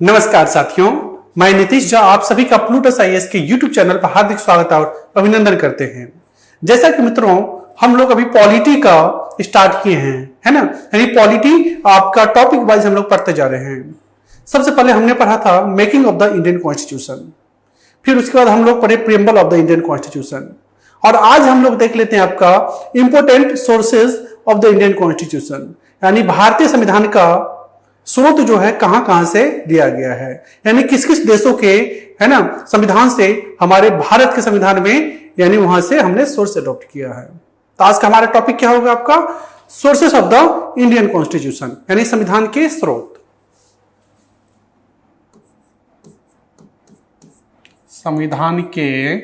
नमस्कार साथियों, मैं नीतीश झा आप सभी का प्लूटस आईएएस के यूट्यूब चैनल पर हार्दिक स्वागत और अभिनंदन करते हैं। जैसा कि मित्रों हम लोग अभी पॉलिटी का स्टार्ट किए हैं, है ना। यानी पॉलिटी आपका टॉपिक वाइज हम लोग पढ़ते जा रहे हैं। सबसे पहले हमने पढ़ा था making of the Indian constitution, फिर उसके बाद हम लोग पढ़े preamble of the Indian constitution, और आज हम लोग देख लेते हैं आपका important sources of the Indian constitution, यानी भारतीय संविधान का स्रोत जो है कहां कहां से दिया गया है, यानी किस किस देशों के, है ना, संविधान से हमारे भारत के संविधान में, यानी वहां से हमने सोर्स अडॉप्ट किया है। तो आज का हमारा टॉपिक क्या होगा आपका, sources of the Indian constitution, यानी संविधान के स्रोत। संविधान के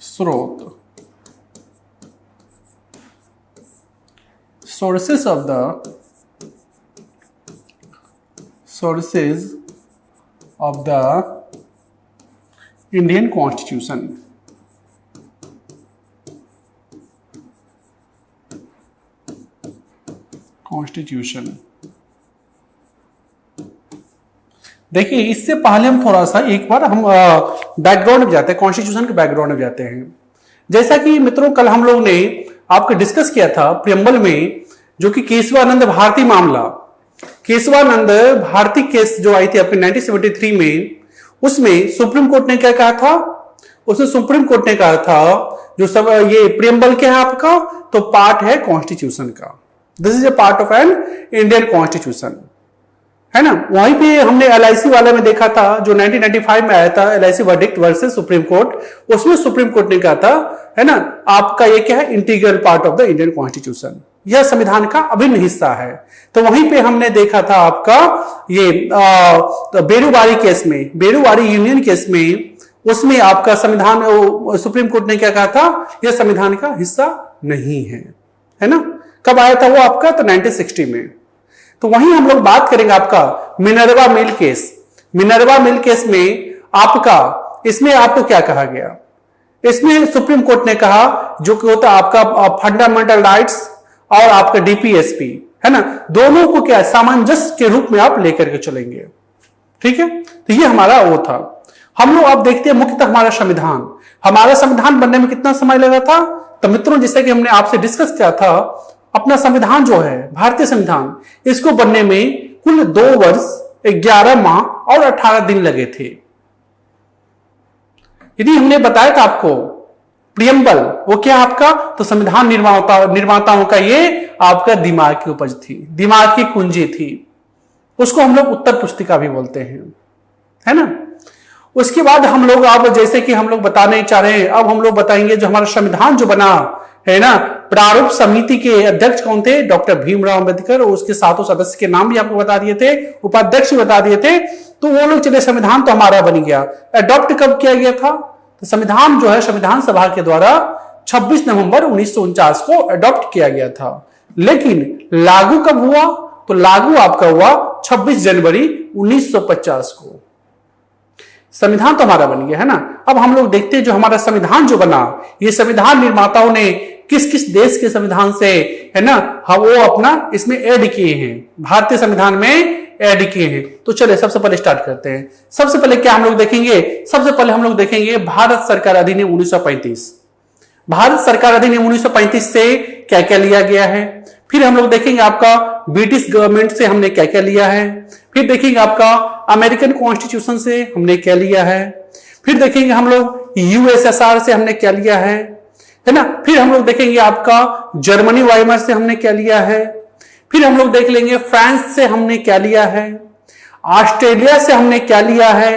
स्रोत, sources of the Indian Constitution। देखिए, इससे पहले हम थोड़ा सा एक बार हम बैकग्राउंड में जाते हैं, कॉन्स्टिट्यूशन के बैकग्राउंड में जाते हैं। जैसा कि मित्रों कल हम लोग ने आपको डिस्कस किया था प्रियम्बल में, जो कि केशवानंद भारती मामला, केशवानंद भारती केस जो आई थी आपके 1973 में, उसमें सुप्रीम कोर्ट ने क्या कहा था, उसमें सुप्रीम कोर्ट ने कहा था जो सब ये प्रियम्बल क्या है आपका, तो पार्ट है कॉन्स्टिट्यूशन का, this is a part of an Indian constitution, है ना। वहीं पे हमने एलआईसी वाले में देखा था जो 1995 में आया था, LIC verdict versus supreme court, उसमें सुप्रीम कोर्ट ने कहा था, है ना, आपका ये क्या है, integral part of the Indian constitution, यह संविधान का अभिन्न हिस्सा है। तो वहीं पे हमने देखा था आपका ये बेरूवारी केस में, बेरूवारी यूनियन केस में, उसमें आपका संविधान सुप्रीम कोर्ट ने क्या कहा था, यह संविधान का हिस्सा नहीं है ना। कब आया था वो आपका, तो 1960 में। तो वहीं हम लोग बात करेंगे आपका Minerva mill case. Minerva mill case में आपका, इसमें आपको क्या कहा गया, इसमें सुप्रीम कोर्ट ने कहा जो कि होता है आपका फंडामेंटल राइट्स और आपका डीपीएसपी, है ना, दोनों को क्या सामंजस्य के रूप में आप लेकर के चलेंगे, ठीक है। तो ये हमारा वो था। हम लोग आप देखते हैं मुख्यतः हमारा संविधान बनने में कितना समय लगा था। तो मित्रों जैसे कि हमने आपसे डिस्कस किया था, अपना संविधान जो है भारतीय संविधान, इसको बनने में कुल 2 वर्ष 11 माह और 18 दिन लगे थे। यदि हमने बताया था आपको प्रियम्बल वो क्या आपका, तो संविधान निर्माताओं का ये आपका दिमाग की उपज थी, दिमाग की कुंजी थी, उसको हम लोग उत्तर पुस्तिका भी बोलते हैं, है ना। उसके बाद हम लोग अब जैसे कि हम लोग बताने चाह रहे हैं, अब हम लोग बताएंगे जो हमारा संविधान जो बना है ना, प्रारूप समिति के अध्यक्ष कौन थे, डॉक्टर भीमराव अंबेडकर, और उसके 7 सदस्य के नाम भी आपको बता दिए थे, उपाध्यक्ष भी बता दिए थे। तो वो लोग चले, संविधान तो हमारा बन गया। अडॉप्ट कब किया गया था, तो संविधान जो है संविधान सभा के द्वारा 26 नवंबर 1949 को अडॉप्ट किया गया था। लेकिन लागू कब हुआ, तो लागू आपका हुआ 26 जनवरी 1950 को। संविधान तो हमारा बन गया, है ना। अब हम लोग देखते हैं जो हमारा संविधान जो बना, ये संविधान निर्माताओं ने किस किस देश के संविधान से, है ना, वो अपना इसमें ऐड किए हैं, भारतीय संविधान में ऐड किए हैं। तो चलिए सबसे पहले स्टार्ट करते हैं। सबसे पहले क्या हम लोग देखेंगे, सबसे पहले हम लोग देखेंगे भारत सरकार अधिनियम 1935। भारत सरकार अधिनियम 1935 से क्या क्या लिया गया है। फिर हम लोग देखेंगे आपका ब्रिटिश गवर्नमेंट से हमने क्या क्या लिया है। फिर देखेंगे आपका अमेरिकन कॉन्स्टिट्यूशन से हमने क्या लिया है। फिर देखेंगे हम लोग यूएसएसआर से हमने क्या लिया है ना। फिर हम लोग देखेंगे आपका जर्मनी वाइमर से हमने क्या लिया है। फिर हम लोग देख लेंगे फ्रांस से हमने क्या लिया है, ऑस्ट्रेलिया से हमने क्या लिया है,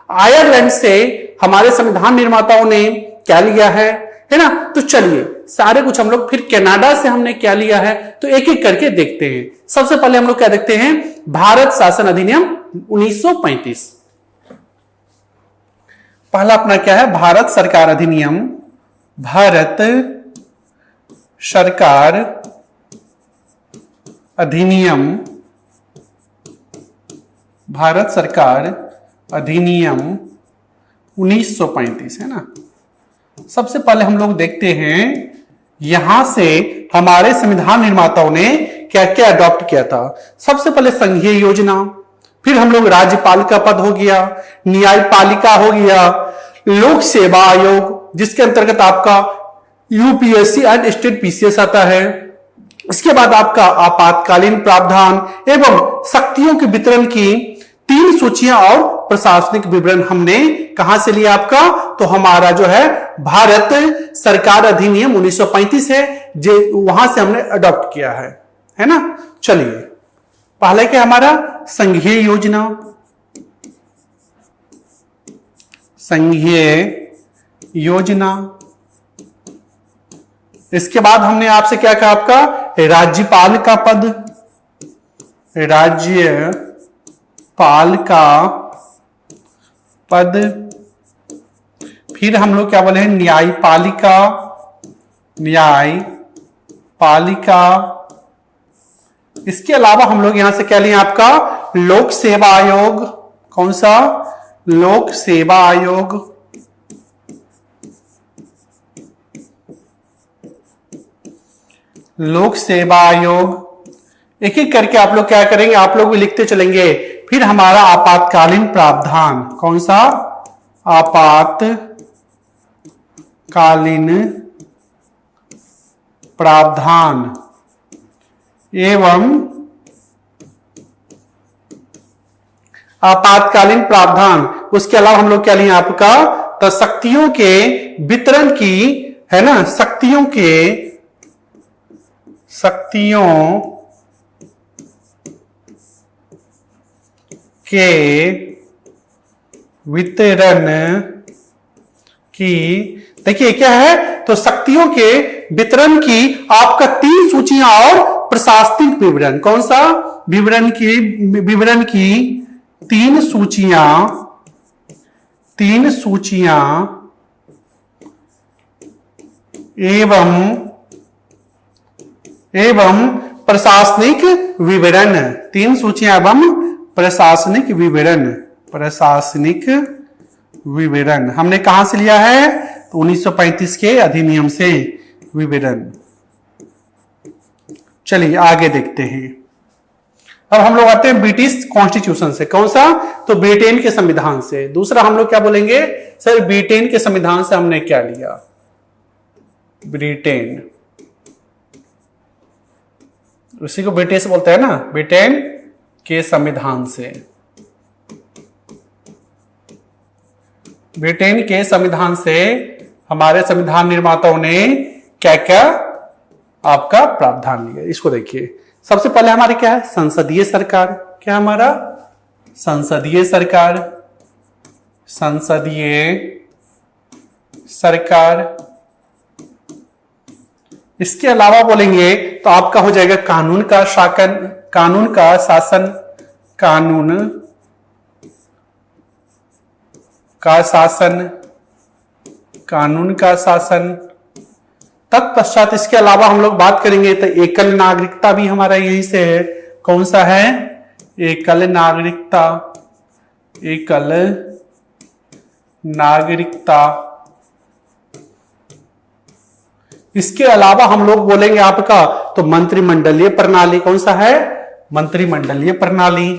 आयरलैंड से हमारे संविधान निर्माताओं ने क्या लिया है ना। तो चलिए सारे कुछ हम लोग, फिर कनाडा से हमने क्या लिया है, तो एक एक करके देखते हैं। सबसे पहले हम लोग क्या देखते हैं, भारत शासन अधिनियम 1935। पहला अपना क्या है, भारत सरकार अधिनियम, भारत सरकार अधिनियम, भारत सरकार अधिनियम 1935, है ना। सबसे पहले हम लोग देखते हैं यहां से हमारे संविधान निर्माताओं ने क्या क्या अडॉप्ट किया था? सबसे पहले संघीय योजना, फिर हम लोग राज्यपाल का पद हो गया, न्यायपालिका हो गया, लोक सेवा आयोग जिसके अंतर्गत आपका यूपीएससी एंड स्टेट पीसीएस आता है। इसके बाद आपका आपातकालीन प्रावधान एवं शक्तियों के वितरण की 3 सूचियां और प्रशासनिक विवरण हमने कहां से लिया आपका? तो हमारा जो है भारत सरकार अधिनियम 1935 है, जो वहां से हमने अडॉप्ट किया है ना। चलिए, पहले क्या हमारा संघीय योजना, संघीय योजना। इसके बाद हमने आपसे क्या कहा? आपका राज्यपाल का पद, राज्यपाल का पद। फिर हम लोग क्या बोले हैं? न्यायपालिका, न्यायपालिका। इसके अलावा हम लोग यहां से क्या लिए? आपका लोक सेवा आयोग। कौन सा? लोक सेवा आयोग। लोक सेवा आयोग। एक एक करके आप लोग क्या करेंगे? आप लोग भी लिखते चलेंगे। फिर हमारा आपातकालीन प्रावधान। कौन सा? आपातकालीन प्रावधान एवं आपातकालीन प्रावधान। उसके अलावा हम लोग क्या लिए? आपका तो शक्तियों के वितरण की, है ना, शक्तियों के वितरण की, देखिए क्या है? तो शक्तियों के वितरण की आपका 3 सूचियां और प्रशासनिक विवरण। कौन सा? विवरण की 3 सूचियां एवं प्रशासनिक विवरण। 3 सूचियां एवं प्रशासनिक विवरण हमने कहां से लिया है? तो 1935 के अधिनियम से विवरण। चलिए आगे देखते हैं। अब हम लोग आते हैं ब्रिटिश कॉन्स्टिट्यूशन से। कौन सा? तो ब्रिटेन के संविधान से। दूसरा हम लोग क्या बोलेंगे? सर ब्रिटेन के संविधान से हमने क्या लिया? ब्रिटेन, उसी को ब्रिटिश बोलते हैं ना, ब्रिटेन के संविधान से। ब्रिटेन के संविधान से हमारे संविधान निर्माताओं ने क्या क्या आपका प्रावधान लिया? इसको देखिए। सबसे पहले हमारे क्या है? संसदीय सरकार। क्या हमारा? संसदीय सरकार, संसदीय सरकार। इसके अलावा बोलेंगे तो आपका हो जाएगा कानून का शासन, कानून का शासन, कानून का शासन, कानून का शासन। तत्पश्चात इसके अलावा हम लोग बात करेंगे तो एकल नागरिकता भी हमारा यही से है। कौन सा है? एकल नागरिकता, एकल नागरिकता। इसके अलावा हम लोग बोलेंगे आपका तो मंत्रिमंडलीय प्रणाली। कौन सा है? मंत्रिमंडलीय प्रणाली,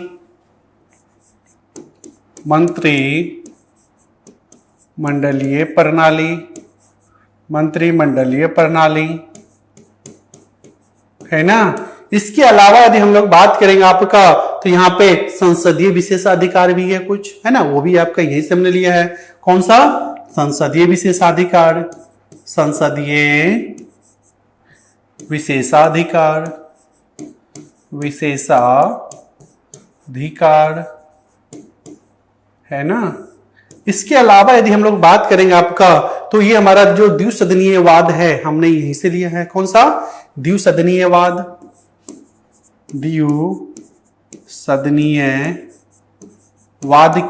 मंत्रिमंडलीय प्रणाली, मंत्रिमंडलीय प्रणाली, है ना। इसके अलावा यदि हम लोग बात करेंगे आपका तो यहाँ पे संसदीय विशेषाधिकार भी है कुछ, है ना, वो भी आपका यही से हमने लिया है। कौन सा? संसदीय विशेषाधिकार, संसदीय विशेषाधिकार, विशेषाधिकार, है ना। इसके अलावा यदि हम लोग बात करेंगे आपका तो ये हमारा जो द्विसदनीयवाद है हमने यहीं से लिया है। कौन सा? द्विसदनीयवाद, द्विसदनीयवाद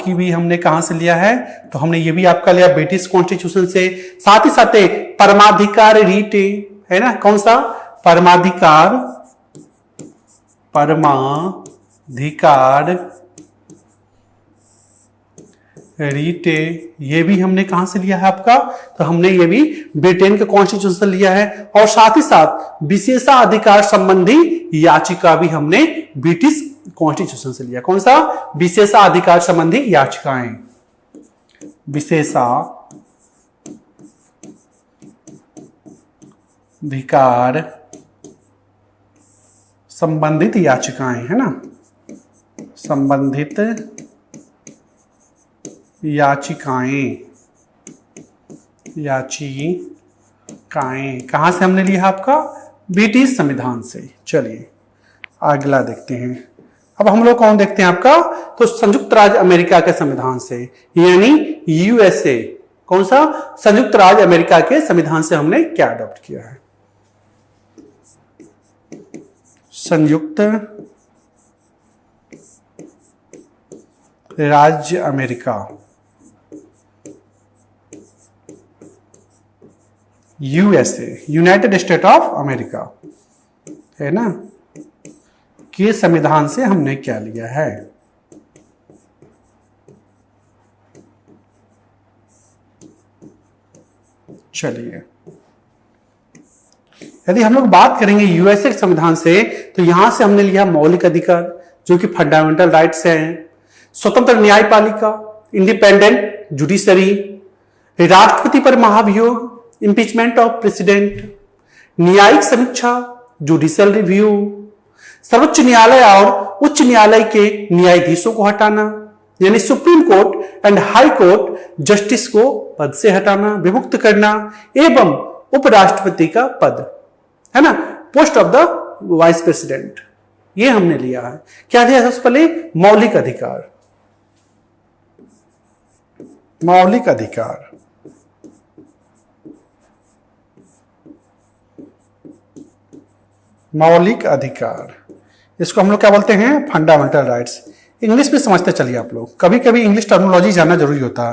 की भी हमने कहां से लिया है? तो हमने ये भी आपका लिया ब्रिटिश कॉन्स्टिट्यूशन से। साथ ही साथ परमाधिकार रीट है ना। कौन सा? परमाधिकार, परमाधिकार रीटे, ये भी हमने कहां से लिया है आपका, तो हमने ये भी ब्रिटेन के कॉन्स्टिट्यूशन से लिया है। और साथ ही साथ विशेषाधिकार संबंधी याचिका भी हमने ब्रिटिश कॉन्स्टिट्यूशन से लिया। कौन सा? विशेषाधिकार संबंधी याचिकाएं, विशेषाधिकार संबंधित याचिकाएं, है ना, संबंधित याचिकाएं कहां से हमने लिया आपका? ब्रिटिश संविधान से। चलिए अगला देखते हैं। अब हम लोग कौन देखते हैं आपका? तो संयुक्त राज्य अमेरिका के संविधान से, यानी यूएसए। कौन सा? संयुक्त राज्य अमेरिका के संविधान से हमने क्या अडॉप्ट किया है? संयुक्त राज्य America, USA, United state of America, है ना, के संविधान से हमने क्या लिया है? चलिए यदि हम लोग बात करेंगे यूएसए के संविधान से, तो यहां से हमने लिया मौलिक अधिकार जो कि फंडामेंटल राइट्स हैं, स्वतंत्र न्यायपालिका, इंडिपेंडेंट जुडिशरी, राष्ट्रपति पर महाभियोग, इम्पीचमेंट ऑफ प्रेसिडेंट, न्यायिक समीक्षा, जुडिशियल रिव्यू, सर्वोच्च न्यायालय और उच्च न्यायालय के न्यायाधीशों को हटाना, यानी supreme court and high court justice को पद से हटाना, विमुक्त करना, एवं उपराष्ट्रपति का पद, है ना, post of the vice president, ये हमने लिया है। क्या लिया? सबसे पहले मौलिक अधिकार, मौलिक अधिकार, मौलिक अधिकार, इसको हम लोग क्या बोलते हैं? Fundamental rights. इंग्लिश में समझते चलिए आप लोग, कभी कभी इंग्लिश टर्मिनोलॉजी जानना जरूरी होता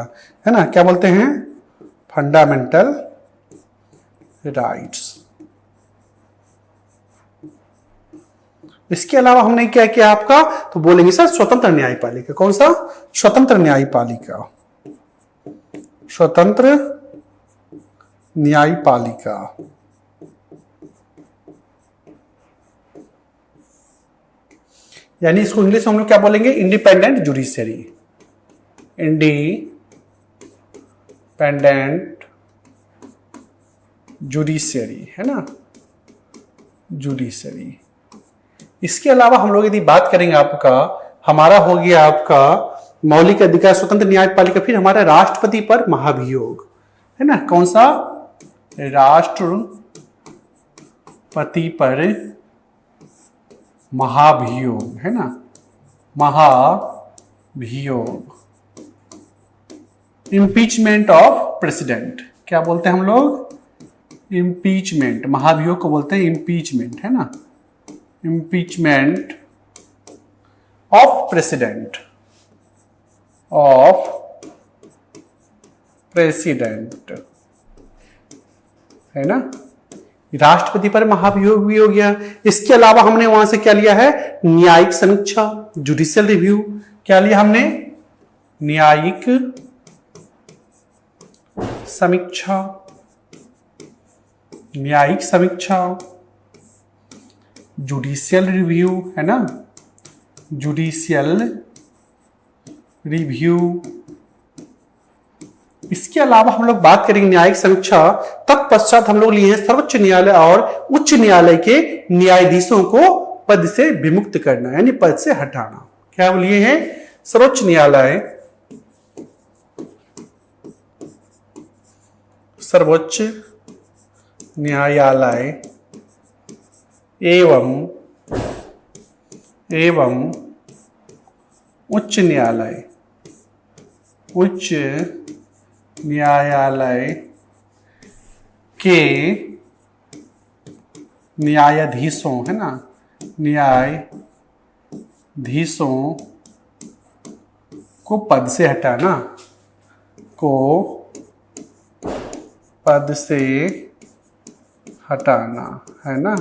है ना। क्या बोलते हैं? Fundamental rights. इसके अलावा हमने क्या किया आपका? तो बोलेंगे सर स्वतंत्र न्यायपालिका। कौन सा? स्वतंत्र न्यायपालिका, स्वतंत्र न्यायपालिका, यानी इसको इंग्लिश में हम लोग क्या बोलेंगे? इंडिपेंडेंट जुडिशरी, इंडिपेंडेंट जुडिशरी, है ना, जुडिशरी। इसके अलावा हम लोग यदि बात करेंगे आपका, हमारा हो गया आपका मौलिक अधिकार, स्वतंत्र न्यायपालिका, फिर हमारा राष्ट्रपति पर महाभियोग, है ना। कौन सा? राष्ट्रपति पर महाभियोग, है ना, महाभियोग। इम्पीचमेंट ऑफ प्रेसिडेंट, क्या बोलते हैं हम लोग? इम्पीचमेंट। महाभियोग को बोलते हैं इम्पीचमेंट, है ना, impeachment of president, of president, है ना। राष्ट्रपति पर महाभियोग भी हो गया। इसके अलावा हमने वहां से क्या लिया है? न्यायिक समीक्षा, जुडिशियल रिव्यू। क्या लिया हमने? न्यायिक समीक्षा, न्यायिक समीक्षा, जुडिशियल रिव्यू, है ना, जुडिशियल रिव्यू। इसके अलावा हम लोग बात करेंगे न्यायिक समीक्षा, तत्पश्चात हम लोग लिए हैं सर्वोच्च न्यायालय और उच्च न्यायालय के न्यायाधीशों को पद से विमुक्त करना, यानी पद से हटाना। क्या लिए हैं? सर्वोच्च न्यायालय, सर्वोच्च न्यायालय एवं उच्च न्यायालय, उच्च न्यायालय के न्यायाधीशों, है ना, न्यायाधीशों को पद से हटाना, को पद से हटाना, है ना,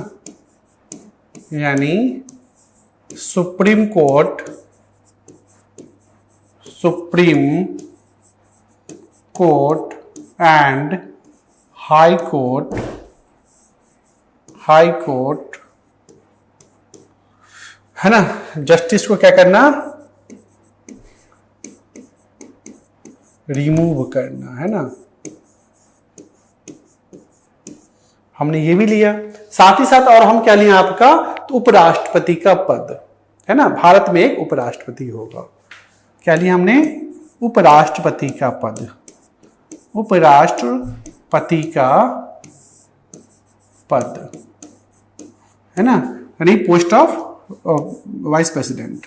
यानी supreme court and high court है ना, जस्टिस को क्या करना, रिमूव करना, है ना। हमने ये भी लिया, साथ ही साथ और हम क्या लिया आपका, तो उपराष्ट्रपति का पद, है ना, भारत में एक उपराष्ट्रपति होगा। क्या लिया हमने, उपराष्ट्रपति का पद, उपराष्ट्रपति का पद, है ना, यानी पोस्ट ऑफ वाइस प्रेसिडेंट,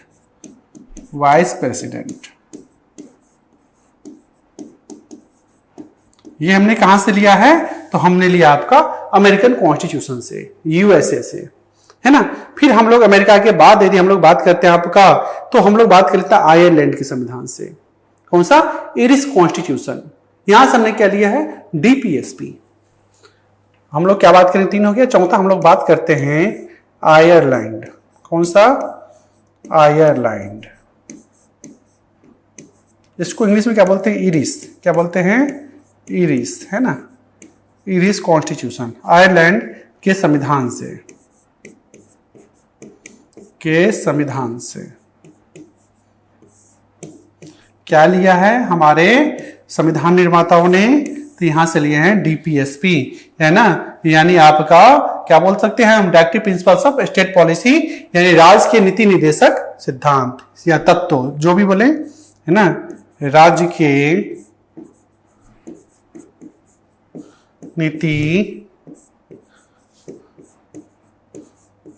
ये हमने कहां से लिया है, तो हमने लिया आपका अमेरिकन कॉन्स्टिट्यूशन से, यूएसए से, है ना। फिर हम लोग अमेरिका के बाद यदि हम लोग बात करते हैं आपका, तो हम लोग बात कर लेते हैं आयरलैंड के संविधान से। कौन सा, इरिश कॉन्स्टिट्यूशन। यहां से हमने क्या लिया है, डीपीएसपी। हम लोग क्या बात करें, 3 हो गया। चौथा हम लोग बात करते हैं आयरलैंड। कौन सा, आयरलैंड। इसको इंग्लिश में क्या बोलते हैं, इरिश। क्या बोलते हैं, इरिश, है ना, इरिश कॉन्स्टिट्यूशन। आयरलैंड के संविधान से क्या लिया है हमारे संविधान निर्माताओं ने, तो यहां से लिए हैं डीपीएसपी, है ना, यानी आपका क्या बोल सकते हैं हम, directive principles of state policy, यानी राज्य के नीति निर्देशक सिद्धांत या तत्व, जो भी बोले, है ना, राज्य के नीति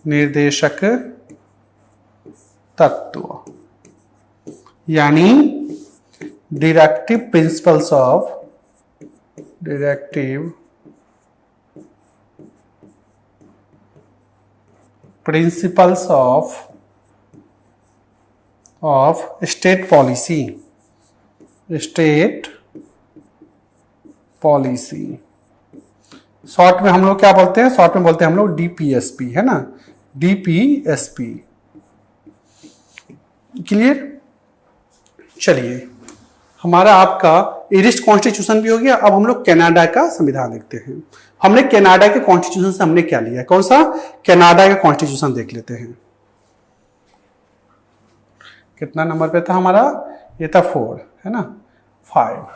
निर्देशक तत्व, यानी directive principles of state policy. Short में हम लोग क्या बोलते हैं, शॉर्ट में बोलते हैं हम लोग डीपीएसपी, है ना, डीपीएसपी। क्लियर। चलिए, हमारा आपका इरिश कॉन्स्टिट्यूशन भी हो गया। अब हम लोग कनाडा का संविधान देखते हैं। हमने कनाडा के कॉन्स्टिट्यूशन से हमने क्या लिया, कौन सा, कनाडा का कॉन्स्टिट्यूशन देख लेते हैं। कितना नंबर पे था हमारा, ये था 4, है ना, 5।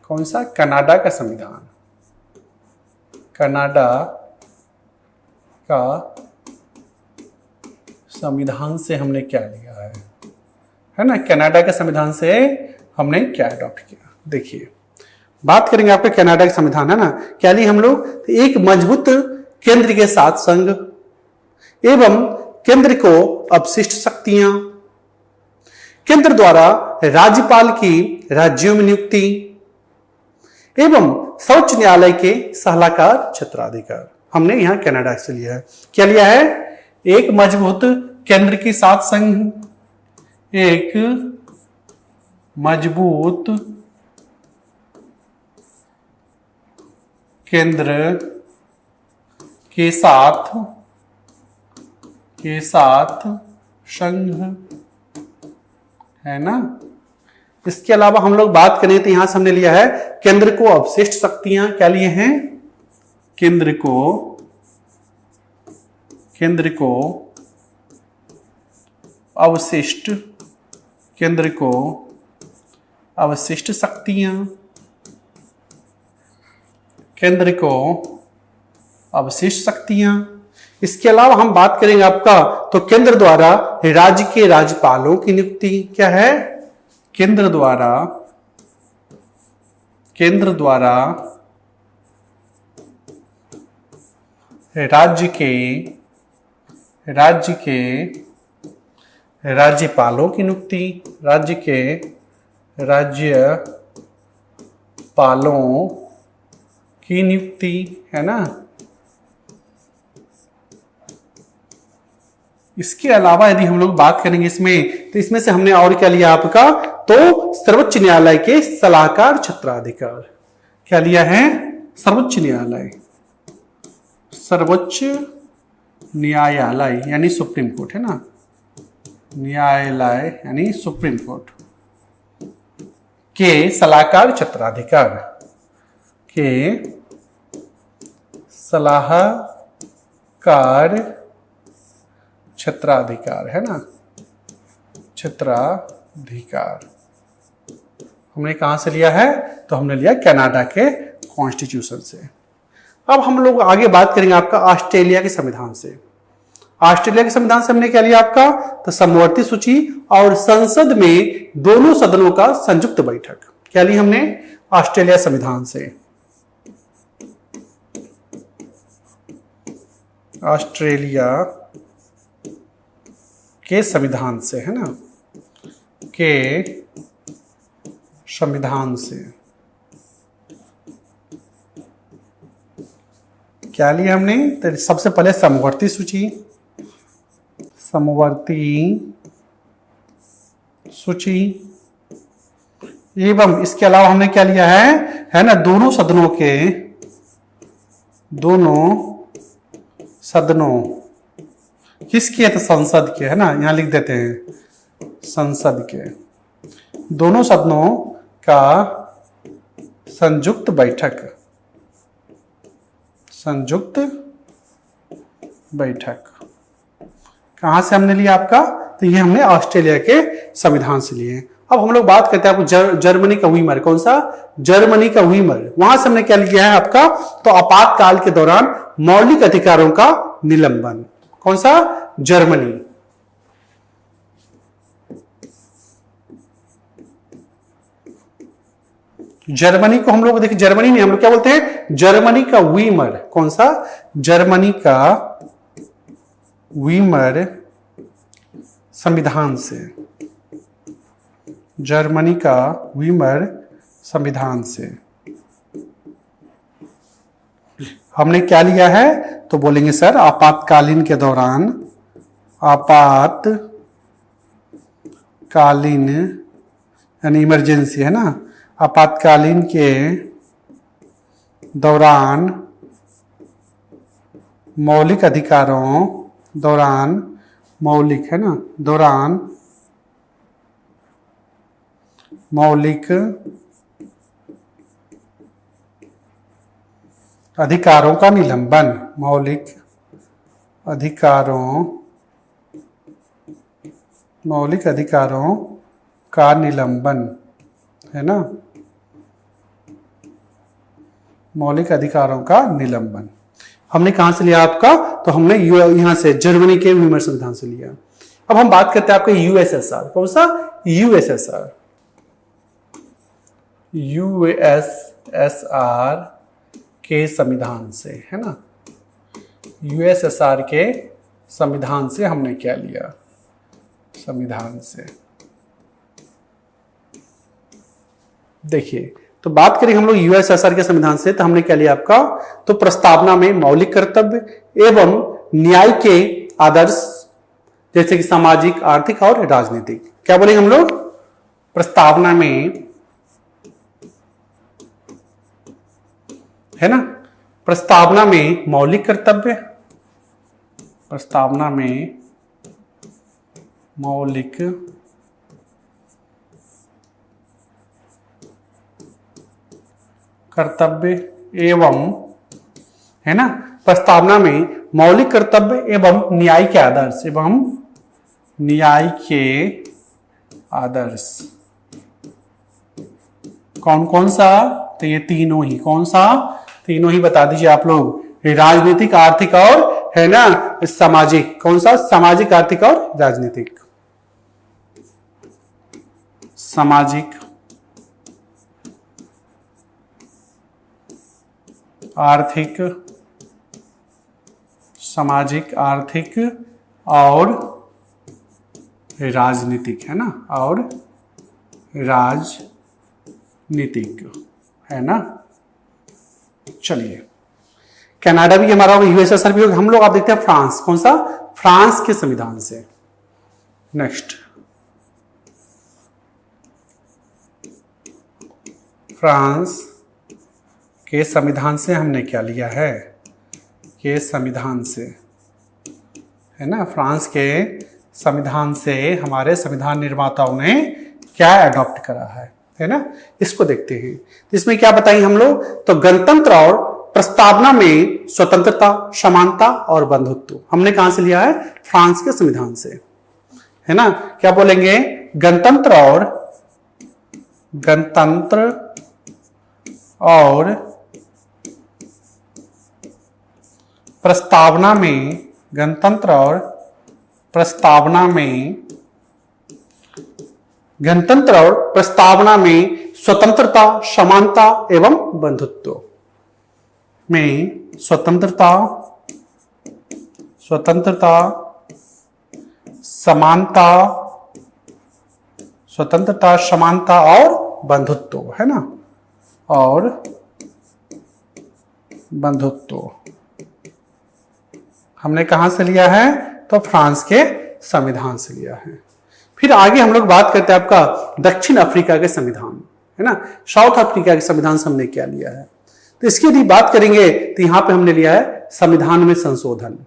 कौन सा, कनाडा का संविधान। कनाडा का संविधान से हमने क्या लिया है ना, कनाडा के संविधान से हमने क्या अडॉप्ट किया। देखिए, बात करेंगे आपके कनाडा का संविधान, है ना, क्या लिया हम लोग, एक मजबूत केंद्र के साथ संघ एवं केंद्र को अवशिष्ट शक्तियां, केंद्र द्वारा राज्यपाल की राज्यों में नियुक्ति एवं सर्वोच्च न्यायालय के सलाहकार क्षेत्राधिकार, हमने यहां कनाडा से लिया है। क्या लिया है, एक मजबूत केंद्र के साथ संघ, एक मजबूत केंद्र के साथ संघ, है ना। इसके अलावा हम लोग बात करें तो यहां से हमने लिया है केंद्र को अवशिष्ट शक्तियां। क्या लिए हैं, केंद्र को अवशिष्ट, केंद्र को अवशिष्ट शक्तियां, केंद्र को अवशिष्ट शक्तियां। इसके अलावा हम बात करेंगे आपका, तो केंद्र द्वारा राज्य के राज्यपालों की नियुक्ति। क्या है, केंद्र द्वारा राज्य के राज्यपालों की नियुक्ति, राज्य के राज्यपालों की नियुक्ति, है ना। इसके अलावा यदि हम लोग बात करेंगे इसमें, तो इसमें से हमने और क्या लिया आपका, तो सर्वोच्च न्यायालय के सलाहकार क्षेत्राधिकार। क्या लिया है, सर्वोच्च न्यायालय यानी सुप्रीम कोर्ट, है ना, न्यायालय यानी सुप्रीम कोर्ट के सलाहकार क्षेत्राधिकार, के सलाहकार क्षेत्राधिकार, है ना, क्षेत्राधिकार हमने कहां से लिया है? तो हमने लिया कनाडा के कॉन्स्टिट्यूशन से। अब हम लोग आगे बात करेंगे आपका ऑस्ट्रेलिया के संविधान से। ऑस्ट्रेलिया के संविधान से हमने क्या लिया आपका? तो समवर्ती सूची और संसद में दोनों सदनों का संयुक्त बैठक, क्या ली हमने? ऑस्ट्रेलिया संविधान से। ऑस्ट्रेलिया के संविधान से, है ना, के संविधान से क्या लिया हमने? तो सबसे पहले समवर्ती सूची, समवर्ती सूची एवं इसके अलावा हमने क्या लिया है ना, दोनों सदनों किसके? तो संसद के, है ना, यहां लिख देते हैं संसद के, दोनों सदनों का संयुक्त बैठक, संयुक्त बैठक कहां से हमने लिया आपका? तो ये हमने ऑस्ट्रेलिया के संविधान से लिए। अब हम लोग बात करते हैं आपको जर्मनी का वीमर, कौन सा? जर्मनी का वीमर। वहां से हमने क्या लिया है आपका? तो आपातकाल के दौरान मौलिक अधिकारों का निलंबन, कौन सा? जर्मनी। जर्मनी को हम लोग देखिए, जर्मनी में हम लोग क्या बोलते हैं? जर्मनी का वीमर, कौन सा? जर्मनी का वीमर संविधान से, जर्मनी का वीमर संविधान से हमने क्या लिया है? तो बोलेंगे सर आपातकालीन के दौरान, आपातकालीन यानी इमरजेंसी, है ना, आपातकालीन के दौरान मौलिक अधिकारों, दौरान मौलिक, है ना, दौरान मौलिक अधिकारों का निलंबन, मौलिक अधिकारों का निलंबन, है ना, मौलिक अधिकारों का निलंबन हमने कहां से लिया आपका? तो हमने यहां से जर्मनी के वीमर संविधान से लिया। अब हम बात करते हैं आपके यूएसएसआर, कौन सा? यूएसएसआर, यूएसएसआर के संविधान से, है ना, यूएसएसआर के संविधान से हमने क्या लिया? संविधान से देखिए, तो बात करें हम लोग यूएसएसआर के संविधान से, तो हमने क्या लिया आपका? तो प्रस्तावना में मौलिक कर्तव्य एवं न्याय के आदर्श, जैसे कि सामाजिक, आर्थिक और राजनीतिक, क्या बोलेंगे हम लोग? प्रस्तावना में, है ना, प्रस्तावना में मौलिक कर्तव्य, प्रस्तावना में मौलिक कर्तव्य एवं, है ना, प्रस्तावना में मौलिक कर्तव्य एवं न्याय के आदर्श, एवं न्याय के आदर्श कौन कौन सा? तो ये तीनों ही, कौन सा? तीनों ही बता दीजिए आप लोग, राजनीतिक, आर्थिक और, है ना, सामाजिक, कौन सा? सामाजिक, आर्थिक और राजनीतिक, सामाजिक, आर्थिक, सामाजिक, आर्थिक और राजनीतिक, है ना, और राजनीतिक, है ना। चलिए, कनाडा भी हमारा होगा, यूएसएसआर भी होगा। हम लोग आप देखते हैं फ्रांस, कौन सा? फ्रांस के संविधान से। नेक्स्ट, फ्रांस के संविधान से हमने क्या लिया है? के संविधान से, है ना, फ्रांस के संविधान से हमारे संविधान निर्माताओं ने क्या अडॉप्ट करा है है ना, इसको देखते हैं। इसमें क्या बताएंगे हम लोग, तो गणतंत्र और प्रस्तावना में स्वतंत्रता, समानता और बंधुत्व हमने कहां से लिया है, फ्रांस के संविधान से, है ना। क्या बोलेंगे, गणतंत्र और प्रस्तावना में, गणतंत्र और प्रस्तावना में स्वतंत्रता, समानता एवं बंधुत्व में स्वतंत्रता, समानता और बंधुत्व, है ना, और बंधुत्व हमने कहां से लिया है, तो फ्रांस के संविधान से लिया है। फिर आगे हम लोग बात करते हैं आपका दक्षिण अफ्रीका के संविधान, है ना। साउथ अफ्रीका के संविधान से हमने क्या लिया है, तो इसकी यदि बात करेंगे तो यहां पे हमने लिया है संविधान में संशोधन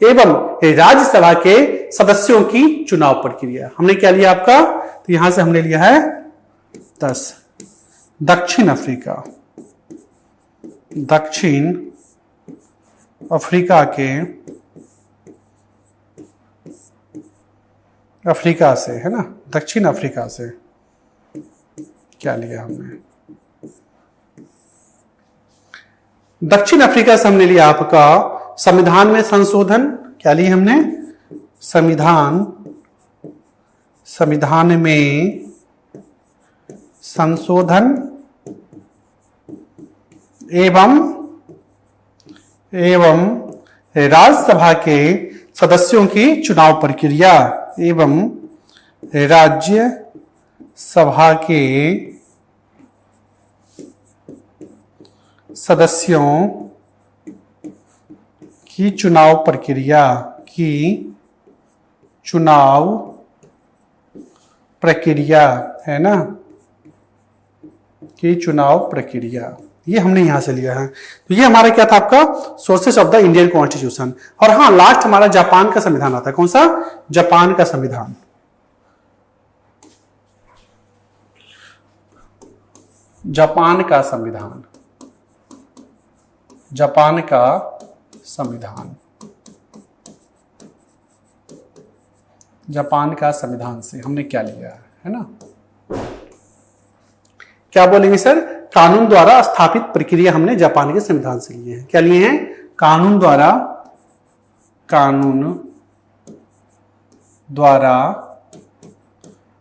एवं राज्यसभा के सदस्यों की चुनाव प्रक्रिया। हमने क्या लिया आपका, तो यहां से हमने लिया है 10 दक्षिण अफ्रीका से, है ना, दक्षिण अफ्रीका से क्या लिया हमने, दक्षिण अफ्रीका से हमने लिया आपका संविधान में संशोधन। क्या लिया हमने, संविधान में संशोधन एवं राज्यसभा के सदस्यों की चुनाव प्रक्रिया, एवं राज्यसभा के सदस्यों की चुनाव प्रक्रिया, है ना, की चुनाव प्रक्रिया, ये हमने यहां से लिया है। तो ये हमारा क्या था आपका, sources of the Indian constitution. और हाँ, लास्ट हमारा जापान का संविधान आता है। कौन सा, जापान का संविधान। जापान का संविधान से हमने क्या लिया है ना। क्या बोलेंगे सर, कानून द्वारा स्थापित प्रक्रिया हमने जापान के संविधान से लिए हैं। क्या लिए हैं, कानून द्वारा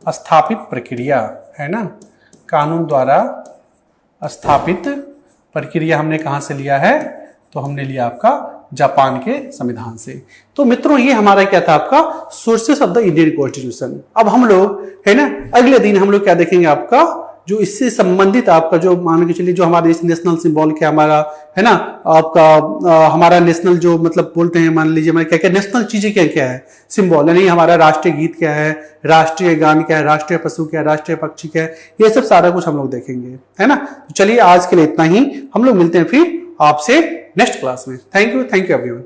स्थापित प्रक्रिया, है ना, कानून द्वारा स्थापित प्रक्रिया हमने कहां से लिया है, तो हमने लिया आपका जापान के संविधान से। तो मित्रों, ये हमारा क्या था आपका sources of the Indian constitution. अब हम लोग, है ना, अगले दिन हम लोग क्या देखेंगे, आपका जो इससे संबंधित आपका जो मान के चलिए जो हमारे नेशनल सिंबल क्या हमारा, है ना, आपका हमारा नेशनल जो मतलब बोलते हैं, मान लीजिए हमारे क्या क्या नेशनल चीजें क्या क्या है, सिंबल, यानी हमारा राष्ट्रीय गीत क्या है, राष्ट्रीय गान क्या है, राष्ट्रीय पशु क्या है, राष्ट्रीय पक्षी क्या है, ये सब सारा कुछ हम लोग देखेंगे, है ना। तो चलिए आज के लिए इतना ही, हम लोग मिलते हैं फिर आपसे नेक्स्ट क्लास में। Thank you everyone.